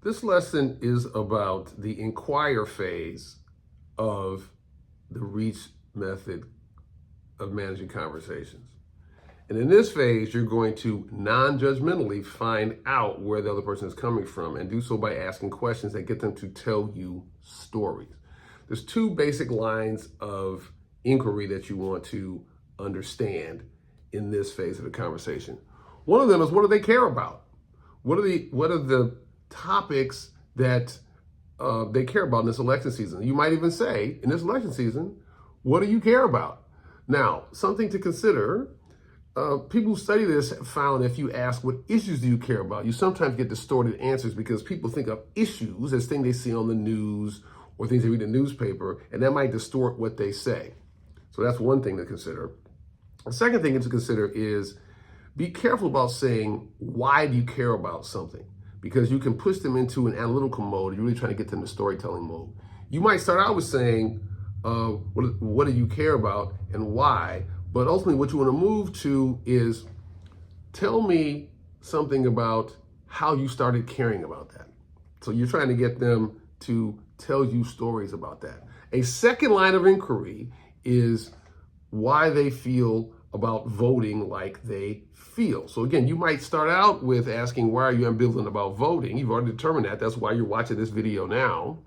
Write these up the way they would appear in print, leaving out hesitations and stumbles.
This lesson is about the inquire phase of the reach method of managing conversations. And in this phase, you're going to non-judgmentally find out where the other person is coming from and do so by asking questions that get them to tell you stories. There's two basic lines of inquiry that you want to understand in this phase of the conversation. One of them is, what do they care about? What are the topics that they care about in this election season? You might even say, in this election season, what do you care about? Now, something to consider, people who study this have found if you ask what issues do you care about, you sometimes get distorted answers because people think of issues as things they see on the news or things they read in the newspaper, and that might distort what they say. So that's one thing to consider. The second thing to consider is be careful about saying, why do you care about something? Because you can push them into an analytical mode. You're really trying to get them to storytelling mode. You might start out with saying, what do you care about and why? But ultimately what you want to move to is, tell me something about how you started caring about that. So you're trying to get them to tell you stories about that. A second line of inquiry is why they feel about voting like they feel. So again, you might start out with asking, why are you ambivalent about voting? You've already determined that. That's why you're watching this video now.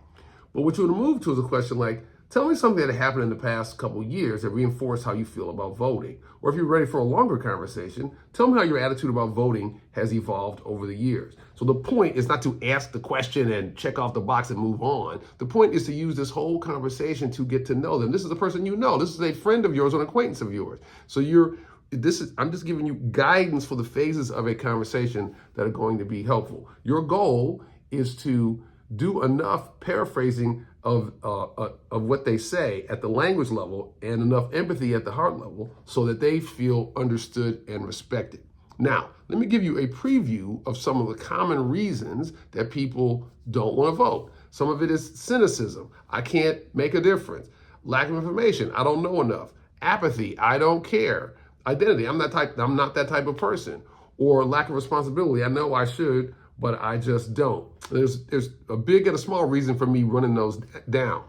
But what you want to move to is a question like, tell me something that happened in the past couple of years that reinforced how you feel about voting. Or if you're ready for a longer conversation, tell me how your attitude about voting has evolved over the years. So the point is not to ask the question and check off the box and move on. The point is to use this whole conversation to get to know them. This is a person you know. This is a friend of yours or an acquaintance of yours. So I'm just giving you guidance for the phases of a conversation that are going to be helpful. Your goal is to do enough paraphrasing of what they say at the language level and enough empathy at the heart level so that they feel understood and respected. Now, let me give you a preview of some of the common reasons that people don't want to vote. Some of it is cynicism. I can't make a difference. Lack of information. I don't know enough. Apathy. I don't care. Identity. I'm not that type of person. Or lack of responsibility. I know I should, but I just don't. There's a big and a small reason for me running those down.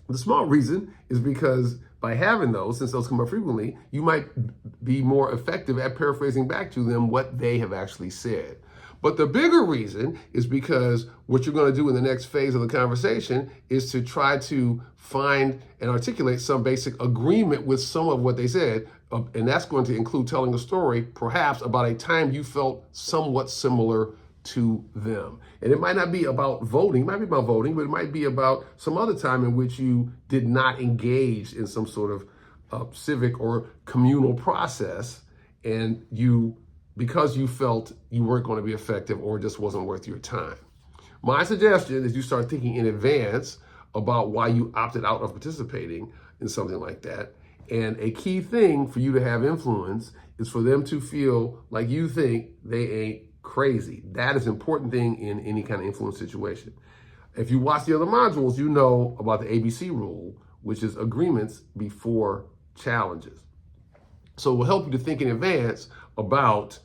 The small reason is because by having those, since those come up frequently, you might be more effective at paraphrasing back to them what they have actually said. But the bigger reason is because what you're going to do in the next phase of the conversation is to try to find and articulate some basic agreement with some of what they said. And that's going to include telling a story, perhaps about a time you felt somewhat similar to them. And it might not be about voting, it might be about voting, but it might be about some other time in which you did not engage in some sort of civic or communal process, and because you felt you weren't going to be effective or it just wasn't worth your time. My suggestion is you start thinking in advance about why you opted out of participating in something like that. And a key thing for you to have influence is for them to feel like you think they ain't crazy. That is an important thing in any kind of influence situation. If you watch the other modules, you know about the ABC rule, which is agreements before challenges. So it will help you to think in advance about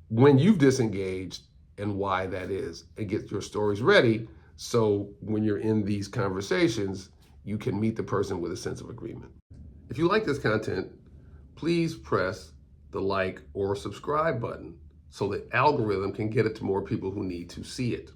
when you've disengaged and why that is, and get your stories ready so when you're in these conversations, you can meet the person with a sense of agreement. If you like this content, please press the like or subscribe button so the algorithm can get it to more people who need to see it.